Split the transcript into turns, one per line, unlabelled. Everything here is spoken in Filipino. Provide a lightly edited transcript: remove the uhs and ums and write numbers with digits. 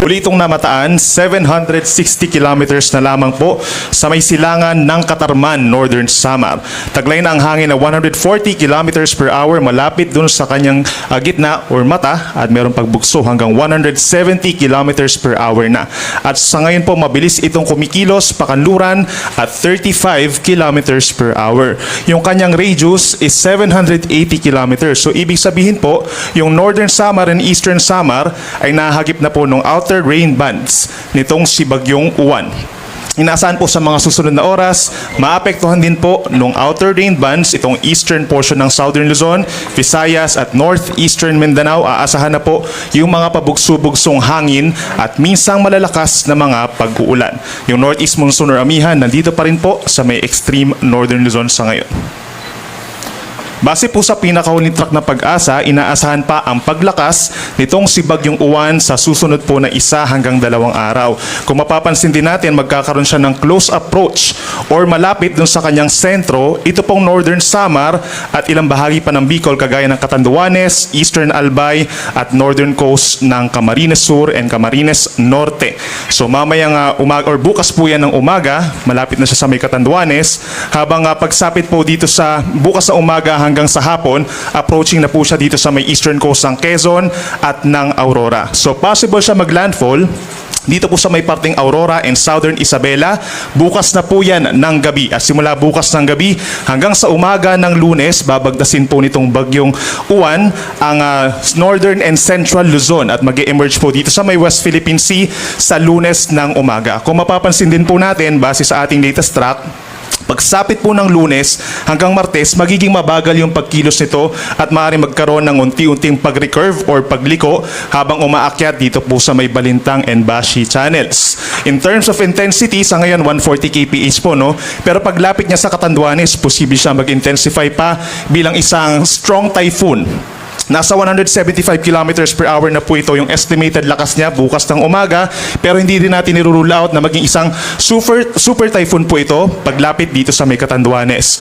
Uli itong namataan, 760 kilometers na lamang po sa may silangan ng Katarman, Northern Samar. Taglay na ang hangin na 140 kilometers per hour malapit dun sa kanyang gitna or mata at meron pagbugso hanggang 170 kilometers per hour na. At sa ngayon po mabilis itong kumikilos pakanluran at 35 kilometers per hour. Yung kanyang radius is 780 kilometers. So ibig sabihin po, yung Northern Samar and Eastern Samar ay nahagip na po ng outer rain bands nitong si Bagyong Uwan. Inaasahan po sa mga susunod na oras, maapektuhan din po ng outer rain bands itong eastern portion ng Southern Luzon, Visayas at Northeastern Mindanao. Aasahan na po yung mga pabugso-bugsong hangin at minsang malalakas na mga pag-uulan. Yung Northeast Monsoon or Amihan nandito pa rin po sa may extreme Northern Luzon sa ngayon. Base po sa pinakahuling track na pag-asa, inaasahan pa ang paglakas nitong si Bagyong Uwan sa susunod po na 1 hanggang 2 araw. Kung mapapansin din natin, magkakaroon siya ng close approach or malapit dun sa kanyang sentro, ito pong Northern Samar at ilang bahagi pa ng Bicol kagaya ng Catanduanes, Eastern Albay at Northern Coast ng Camarines Sur and Camarines Norte. So mamayang umaga or bukas po yan ng umaga, malapit na siya sa may Catanduanes, habang pagsapit po dito sa bukas na umaga hanggang sa hapon, approaching na po siya dito sa may eastern coast ng Quezon at ng Aurora. So possible siya maglandfall dito po sa may parting Aurora and Southern Isabela. Bukas na po yan ng gabi. At simula bukas ng gabi hanggang sa umaga ng Lunes, babagdasin po nitong Bagyong Uwan ang Northern and Central Luzon at mag-emerge po dito sa may West Philippine Sea sa Lunes ng umaga. Kung mapapansin din po natin, base sa ating latest track, pagsapit po ng Lunes hanggang Martes, magiging mabagal yung pagkilos nito at maaaring magkaroon ng unti-unting pag-recurve or pagliko habang umaakyat dito po sa may Balintang and Bashi channels. In terms of intensity, sa ngayon 140 kph po, no? Pero paglapit niya sa Catanduanes, posible siya mag-intensify pa bilang isang strong typhoon. Nasa 175 kilometers per hour na po ito yung estimated lakas niya bukas ng umaga, pero hindi din natin nirule out na maging isang super typhoon po ito paglapit dito sa may Catanduanes.